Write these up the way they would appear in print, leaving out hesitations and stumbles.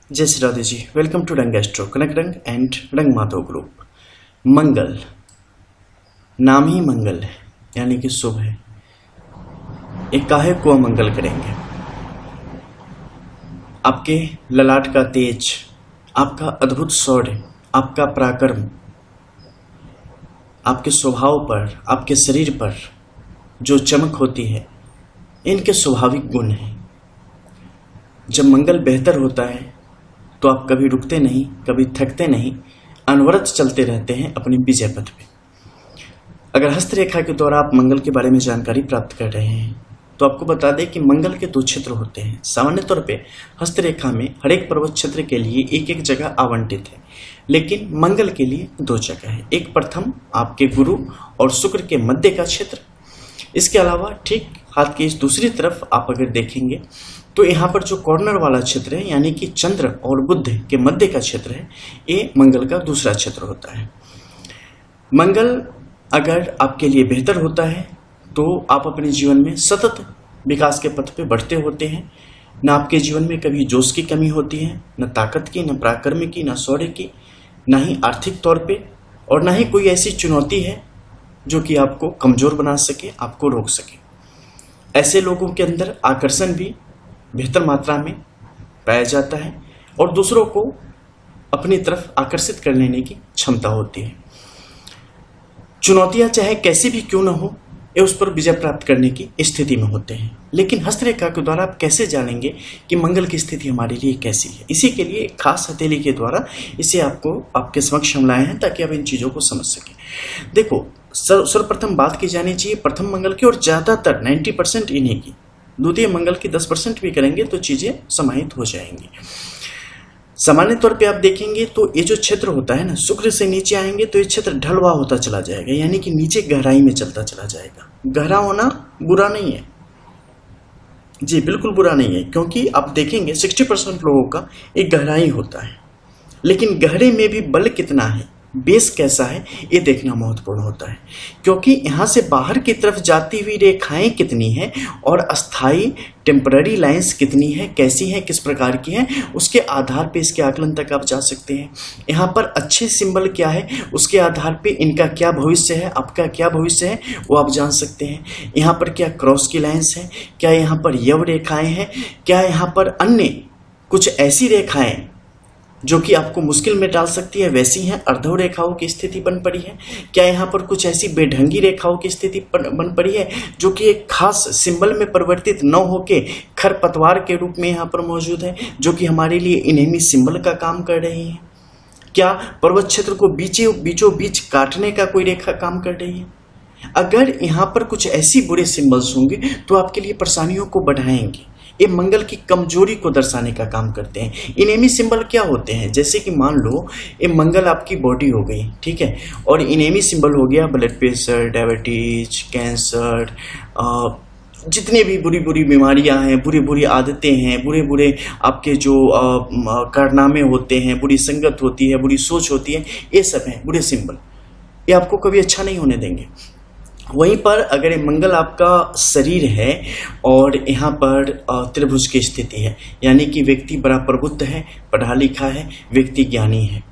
जय Shri Radhe ji. Welcome to रंग astro कनक रंग एंड रंग माधव ग्रुप। मंगल नाम ही मंगल है, यानी कि शुभ है। एक काहे को मंगल करेंगे। आपके ललाट का तेज, आपका अद्भुत शौर्य, आपका पराक्रम, आपके स्वभाव पर, आपके शरीर पर जो चमक होती है, इनके स्वाभाविक गुण हैं। जब मंगल बेहतर होता है तो आप कभी रुकते नहीं, कभी थकते नहीं, अनवरत चलते रहते हैं अपने विजय पथ पे। अगर हस्तरेखा के द्वारा आप मंगल के बारे में जानकारी प्राप्त कर रहे हैं तो आपको बता दें कि मंगल के 2 क्षेत्र होते हैं। सामान्य तौर पे हस्तरेखा में हर एक पर्वत क्षेत्र के लिए एक एक जगह आवंटित है, लेकिन मंगल के लिए 2 जगह है। एक प्रथम आपके गुरु और शुक्र के मध्य का क्षेत्र। इसके अलावा ठीक हाथ की इस दूसरी तरफ आप अगर देखेंगे तो यहाँ पर जो कॉर्नर वाला क्षेत्र है, यानी कि चंद्र और बुध के मध्य का क्षेत्र है, ये मंगल का दूसरा क्षेत्र होता है। मंगल अगर आपके लिए बेहतर होता है तो आप अपने जीवन में सतत विकास के पथ पे बढ़ते होते हैं। न आपके जीवन में कभी जोश की कमी होती है, न ताकत की, न पराक्रम की, न शौर्य की, न ही आर्थिक तौर पे, और न ही कोई ऐसी चुनौती है जो कि आपको कमजोर बना सके, आपको रोक सके। ऐसे लोगों के अंदर आकर्षण भी बेहतर मात्रा में पाया जाता है और दूसरों को अपनी तरफ आकर्षित कर लेने की क्षमता होती है। चुनौतियां चाहे कैसी भी क्यों न हो, ये उस पर विजय प्राप्त करने की स्थिति में होते हैं। लेकिन हस्तरेखा के द्वारा आप कैसे जानेंगे कि मंगल की स्थिति हमारे लिए कैसी है? इसी के लिए खास हथेली के द्वारा इसे आपको आपके समक्ष हम लाए हैं ताकि आप इन चीजों को समझ सकें। देखो, सर्वप्रथम बात की जानी चाहिए प्रथम मंगल की, और ज्यादातर 90% इन्हीं की। द्वितीय मंगल की 10% भी करेंगे तो चीजें समाहित हो जाएंगी। सामान्य तौर पे आप देखेंगे तो ये जो क्षेत्र होता है ना, शुक्र से नीचे आएंगे तो ये क्षेत्र ढलवा होता चला जाएगा, यानी कि नीचे गहराई में चलता चला जाएगा। गहरा होना बुरा नहीं है जी, बिल्कुल बुरा नहीं है, क्योंकि आप देखेंगे 60% लोगों का एक गहराई होता है। लेकिन गहरे में भी बल कितना है, बेस कैसा है, ये देखना महत्वपूर्ण होता है। क्योंकि यहाँ से बाहर की तरफ जाती हुई रेखाएं कितनी हैं और अस्थाई टेम्पररी लाइंस कितनी है, कैसी हैं, किस प्रकार की हैं, उसके आधार पे इसके आकलन तक आप जा सकते हैं। यहाँ पर अच्छे सिंबल क्या है, उसके आधार पे इनका क्या भविष्य है, आपका क्या भविष्य है, वो आप जान सकते हैं। यहाँ पर क्या क्रॉस की लाइंस है, क्या यहाँ पर यव रेखाएं हैं, क्या यहाँ पर अन्य कुछ ऐसी रेखाएं जो कि आपको मुश्किल में डाल सकती है, वैसी हैं अर्धव रेखाओं की स्थिति बन पड़ी है। क्या यहाँ पर कुछ ऐसी बेढंगी रेखाओं की स्थिति बन पड़ी है जो कि एक खास सिंबल में परिवर्तित न होके खरपतवार के रूप में यहाँ पर मौजूद है, जो कि हमारे लिए इनेमी सिंबल का काम कर रही है। क्या पर्वत क्षेत्र को बीचों बीच काटने का कोई रेखा काम कर रही है? अगर यहाँ पर कुछ ऐसी बुरे सिंबल्स होंगे तो आपके लिए परेशानियों को बढ़ाएंगे। ये मंगल की कमजोरी को दर्शाने का काम करते हैं। इनेमी सिंबल क्या होते हैं? जैसे कि मान लो ये मंगल आपकी बॉडी हो गई, ठीक है, और इनेमी सिंबल हो गया ब्लड प्रेशर, डायबिटीज, कैंसर, जितने भी बुरी बुरी बीमारियां हैं, बुरी बुरी आदतें हैं, बुरे बुरे आपके जो कारनामे होते हैं, बुरी संगत होती है, बुरी सोच होती है, ये सब हैं बुरे सिंबल। ये आपको कभी अच्छा नहीं होने देंगे। वहीं पर अगर मंगल आपका शरीर है और यहाँ पर त्रिभुज की स्थिति है, यानी कि व्यक्ति बड़ा प्रबुद्ध है, पढ़ा लिखा है, व्यक्ति ज्ञानी है,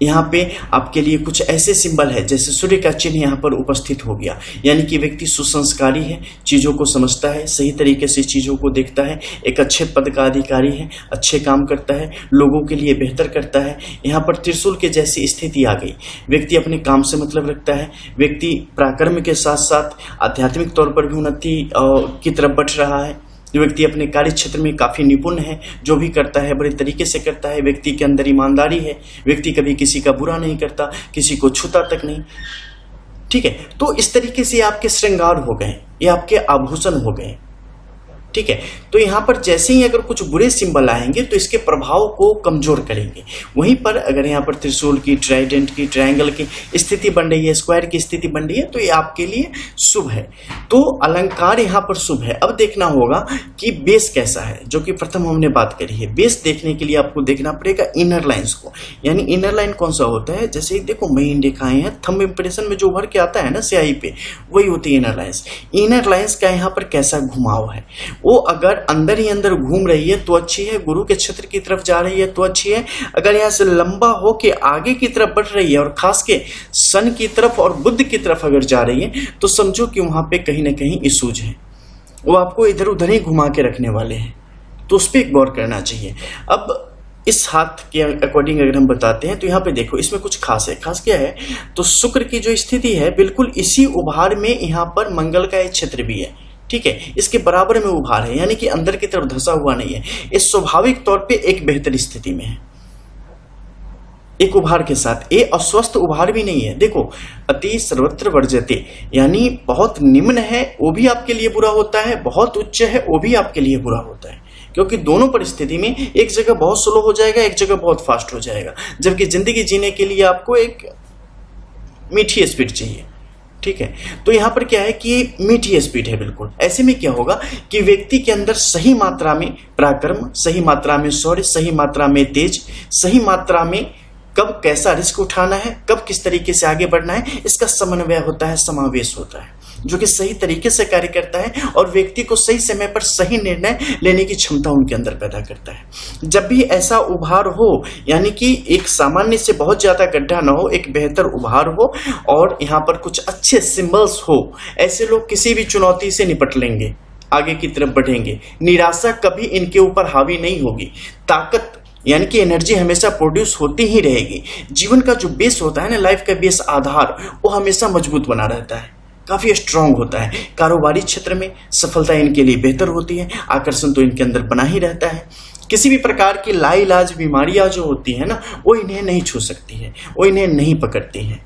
यहाँ पे आपके लिए कुछ ऐसे सिंबल है जैसे सूर्य का चिन्ह यहाँ पर उपस्थित हो गया, यानी कि व्यक्ति सुसंस्कारी है, चीज़ों को समझता है, सही तरीके से चीज़ों को देखता है, एक अच्छे पद का अधिकारी है, अच्छे काम करता है, लोगों के लिए बेहतर करता है। यहाँ पर त्रिशूल के जैसी स्थिति आ गई। व्यक्ति अपने काम से मतलब रखता है, व्यक्ति पराक्रम के साथ साथ आध्यात्मिक तौर पर भी उन्नति की तरफ बढ़ रहा है। जो व्यक्ति अपने कार्य क्षेत्र में काफी निपुण है, जो भी करता है बड़े तरीके से करता है, व्यक्ति के अंदर ईमानदारी है, व्यक्ति कभी किसी का बुरा नहीं करता, किसी को छूता तक नहीं, ठीक है। तो इस तरीके से आपके श्रृंगार हो गए, ये आपके आभूषण हो गए, ठीक है। तो यहाँ पर जैसे ही अगर कुछ बुरे सिंबल आएंगे तो इसके प्रभाव को कमजोर करेंगे। वहीं पर अगर यहाँ पर त्रिशूल की, ट्राइडेंट की, ट्रायंगल की स्थिति बन रही है, स्क्वायर की स्थिति बन रही है, तो ये आपके लिए शुभ है। तो अलंकार यहाँ पर शुभ है। अब देखना होगा कि बेस कैसा है, जो कि प्रथम हमने बात करी है। बेस देखने के लिए आपको देखना पड़ेगा इनर लाइन्स को, यानी इनर लाइन कौन सा होता है, जैसे देखो मेन रेखाएं हैं, थंब इंप्रेशन में जो उभर के आता है ना स्याही पे, वही होती है इनर लाइन्स। इनर लाइन्स का यहाँ पर कैसा घुमाव है वो अगर अंदर ही अंदर घूम रही है तो अच्छी है, गुरु के क्षेत्र की तरफ जा रही है तो अच्छी है। अगर यहाँ से लंबा हो के आगे की तरफ बढ़ रही है और खास के सन की तरफ और बुध की तरफ अगर जा रही है तो समझो कि वहां पे कहीं ना कहीं इशूज है, वो आपको इधर उधर ही घुमा के रखने वाले हैं, तो उस पर गौर करना चाहिए। अब इस हाथ के अकॉर्डिंग अगर हम बताते हैं तो यहाँ पे देखो इसमें कुछ खास है। खास क्या है, तो शुक्र की जो स्थिति है बिल्कुल इसी उभार में यहाँ पर मंगल का एक क्षेत्र भी है, ठीक है, इसके बराबर में उभार है, यानी कि अंदर की तरफ धंसा हुआ नहीं है, इस स्वाभाविक तौर पे एक बेहतर स्थिति में है एक उभार के साथ। ये अस्वस्थ उभार भी नहीं है। देखो अति सर्वत्र वर्जते, यानी बहुत निम्न है वो भी आपके लिए बुरा होता है, बहुत उच्च है वो भी आपके लिए बुरा होता है, क्योंकि दोनों परिस्थिति में एक जगह बहुत स्लो हो जाएगा, एक जगह बहुत फास्ट हो जाएगा, जबकि जिंदगी जीने के लिए आपको एक मीठी स्पीड चाहिए, ठीक है। तो यहाँ पर क्या है कि मीठी स्पीड है बिल्कुल। ऐसे में क्या होगा कि व्यक्ति के अंदर सही मात्रा में पराक्रम, सही मात्रा में शौर्य, सही मात्रा में तेज, सही मात्रा में कब कैसा रिस्क उठाना है, कब किस तरीके से आगे बढ़ना है, इसका समन्वय होता है, समावेश होता है, जो कि सही तरीके से कार्य करता है और व्यक्ति को सही समय पर सही निर्णय लेने की क्षमता उनके अंदर पैदा करता है। जब भी ऐसा उभार हो, यानी कि एक सामान्य से बहुत ज्यादा गड्ढा ना हो, एक बेहतर उभार हो और यहाँ पर कुछ अच्छे सिंबल्स हो, ऐसे लोग किसी भी चुनौती से निपट लेंगे, आगे की तरफ बढ़ेंगे, निराशा कभी इनके ऊपर हावी नहीं होगी, ताकत यानी कि एनर्जी हमेशा प्रोड्यूस होती ही रहेगी। जीवन का जो बेस होता है ना, लाइफ का बेस आधार, वो हमेशा मजबूत बना रहता है, काफी स्ट्रांग होता है। कारोबारी क्षेत्र में सफलता इनके लिए बेहतर होती है, आकर्षण तो इनके अंदर बना ही रहता है। किसी भी प्रकार की लाइलाज बीमारियां जो होती है ना, वो इन्हें नहीं छू सकती है, वो इन्हें नहीं पकड़ती है।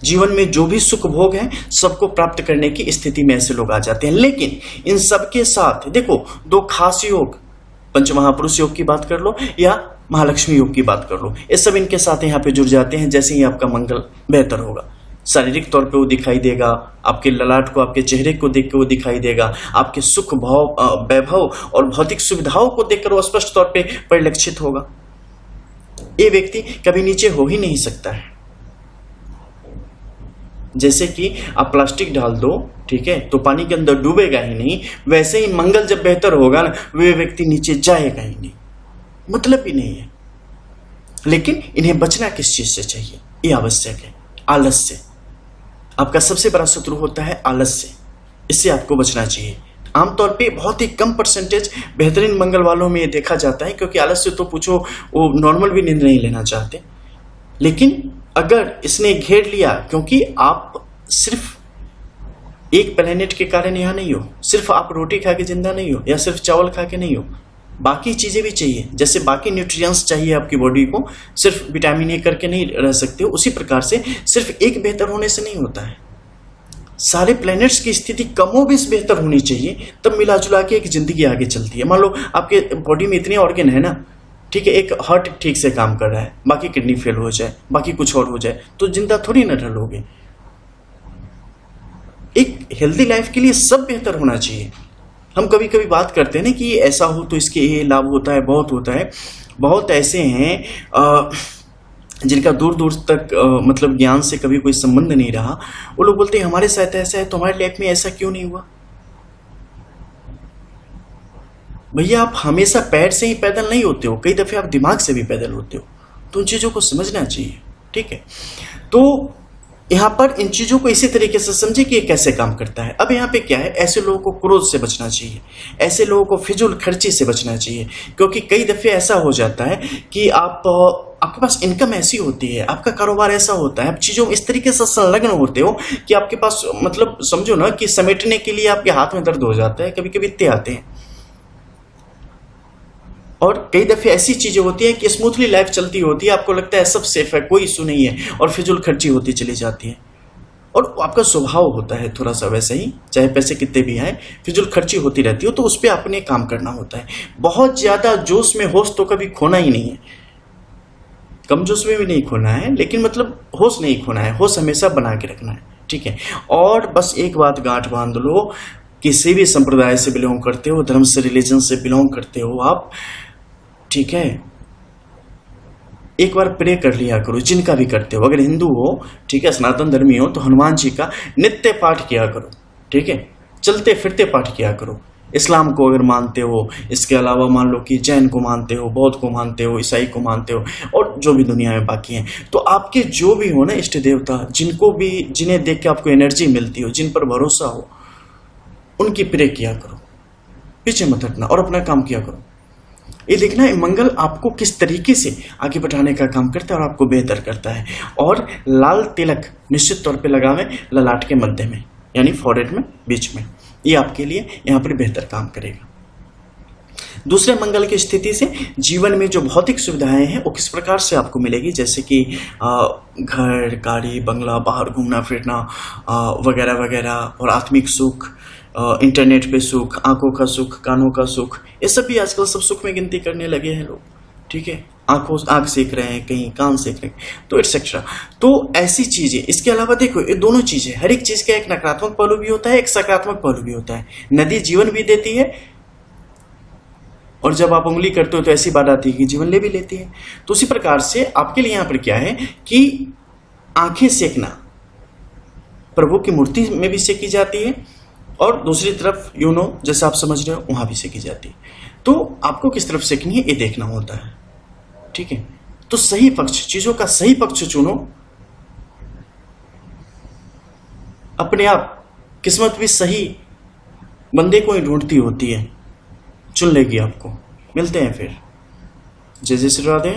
जीवन में जो भी सुख भोग है सबको प्राप्त करने की स्थिति में ऐसे लोग आ जाते हैं। लेकिन इन सबके साथ देखो दो खास योग, पंचमहापुरुष योग की बात कर लो या महालक्ष्मी योग की बात कर लो, ये सब इनके साथ यहाँ पे जुड़ जाते हैं। जैसे ही आपका मंगल बेहतर होगा, शारीरिक तौर पे वो दिखाई देगा, आपके ललाट को, आपके चेहरे को देख के वो दिखाई देगा, आपके सुख भाव, वैभव और भौतिक सुविधाओं को देखकर वो स्पष्ट तौर पे परिलक्षित होगा। ये व्यक्ति कभी नीचे हो ही नहीं सकता है। जैसे कि आप प्लास्टिक डाल दो, ठीक है, तो पानी के अंदर डूबेगा ही नहीं, वैसे ही मंगल जब बेहतर होगा ना, वे व्यक्ति नीचे जाएगा ही नहीं, मतलब भी नहीं है। लेकिन इन्हें बचना किस चीज से चाहिए, ये आवश्यक है, आलस से। आपका सबसे बड़ा शत्रु होता है आलस से, इससे आपको बचना चाहिए। आमतौर पे बहुत ही कम परसेंटेज बेहतरीन मंगल वालों में ये देखा जाता है, क्योंकि आलस से तो पूछो वो नॉर्मल भी नींद नहीं लेना चाहते। लेकिन अगर इसने घेर लिया, क्योंकि आप सिर्फ एक प्लेनेट के कारण यहाँ नहीं हो, सिर्फ आप रोटी खा के जिंदा नहीं हो या सिर्फ चावल खा के नहीं हो, बाकी चीजें भी चाहिए। जैसे बाकी न्यूट्रिएंट्स चाहिए आपकी बॉडी को, सिर्फ विटामिन ए करके नहीं रह सकते हो, उसी प्रकार से सिर्फ एक बेहतर होने से नहीं होता है। सारे प्लैनेट्स की स्थिति कमोबेश बेहतर होनी चाहिए, तब मिला जुला के एक जिंदगी आगे चलती है। मान लो आपके बॉडी में इतने ऑर्गन है ना, ठीक है, एक हार्ट ठीक से काम कर रहा है, बाकी किडनी फेल हो जाए, बाकी कुछ और हो जाए, तो जिंदा थोड़ी न रहोगे। एक हेल्दी लाइफ के लिए सब बेहतर होना चाहिए। हम कभी कभी बात करते हैं ना कि ऐसा हो तो इसके ये लाभ होता है, बहुत होता है। बहुत ऐसे हैं जिनका दूर दूर तक मतलब ज्ञान से कभी कोई संबंध नहीं रहा, वो लोग बोलते हैं हमारे साथ ऐसा है, तुम्हारी लाइफ में ऐसा क्यों नहीं हुआ। भैया आप हमेशा पैर से ही पैदल नहीं होते हो, कई दफे आप दिमाग से भी पैदल होते हो, तो उन चीजों को समझना चाहिए, ठीक है। तो यहाँ पर इन चीजों को इसी तरीके से समझे कि ये कैसे काम करता है। अब यहाँ पे क्या है, ऐसे लोगों को क्रोध से बचना चाहिए, ऐसे लोगों को फिजूल खर्ची से बचना चाहिए, क्योंकि कई दफे ऐसा हो जाता है कि आपके पास इनकम ऐसी होती है, आपका कारोबार ऐसा होता है, आप चीजों में इस तरीके से संलग्न होते हो कि आपके पास मतलब समझो ना कि समेटने के लिए आपके हाथ में दर्द हो जाता है, कभी कभी इतने आते हैं। और कई दफे ऐसी चीजें होती है कि स्मूथली लाइफ चलती होती है, आपको लगता है सब सेफ है, कोई इशू नहीं है, और फिजूल खर्ची होती चली जाती है। और आपका स्वभाव होता है थोड़ा सा वैसे ही, चाहे पैसे कितने भी आए, फिजूल खर्ची होती रहती हो, तो उस पर आपने काम करना होता है। बहुत ज्यादा जोश में होश तो कभी खोना ही नहीं है, कम जोश में भी नहीं खोना है, लेकिन मतलब होश नहीं खोना है, होश हमेशा बना के रखना है, ठीक है। और बस एक बात गांठ बांध लो, किसी भी संप्रदाय से बिलोंग करते हो, धर्म से, रिलीजन से बिलोंग करते हो आप, ठीक है, एक बार प्रे कर लिया करो, जिनका भी करते हो। अगर हिंदू हो, ठीक है, सनातन धर्मी हो, तो हनुमान जी का नित्य पाठ किया करो, ठीक है। चलते फिरते पाठ किया करो। इस्लाम को अगर मानते हो, इसके अलावा मान लो कि जैन को मानते हो, बौद्ध को मानते हो, ईसाई को मानते हो, और जो भी दुनिया में बाकी हैं, तो आपके जो भी हो ना इष्ट देवता, जिन्हें देख के आपको एनर्जी मिलती हो, जिन पर भरोसा हो, उनकी प्रे किया करो, पीछे मत हटना और अपना काम किया करो। ये देखना है मंगल आपको किस तरीके से आगे बढ़ाने का काम करता है और आपको बेहतर करता है। और लाल तिलक निश्चित तौर पे लगावें ललाट के मध्य में, यानी फॉरहेड में, बीच में। ये आपके लिए यहाँ पर बेहतर काम करेगा। दूसरे मंगल की स्थिति से जीवन में जो भौतिक सुविधाएं हैं वो किस प्रकार से आपको मिलेगी, जैसे कि घर, गाड़ी, बंगला, बाहर घूमना फिरना वगैरह वगैरह, और आत्मिक सुख, इंटरनेट पे सुख, आंखों का सुख, कानों का सुख, ये सब भी आजकल सब सुख में गिनती करने लगे हैं लोग। ठीक है, आंख सेक रहे हैं, कहीं कान सेक रहे हैं, तो एटसेट्रा। तो ऐसी चीजें, इसके अलावा देखो ये दोनों चीजें, हर एक चीज का एक नकारात्मक पहलू भी होता है, एक सकारात्मक पहलू भी होता है। नदी जीवन भी देती है, और जब आप उंगली करते हो तो ऐसी बात आती है कि जीवन ले भी लेती है। तो उसी प्रकार से आपके लिए यहां पर क्या है कि आंखें सेकना प्रभु की मूर्ति में भी सेकी जाती है, और दूसरी तरफ जैसे आप समझ रहे हो वहां भी सेकी जाती है। तो आपको किस तरफ सेकनी है ये देखना होता है। ठीक है, तो सही पक्ष, चीजों का सही पक्ष चुनो। अपने आप किस्मत भी सही बंदे को ही ढूंढती होती है, चुन लेगी आपको। मिलते हैं फिर। जय जय श्री राधे।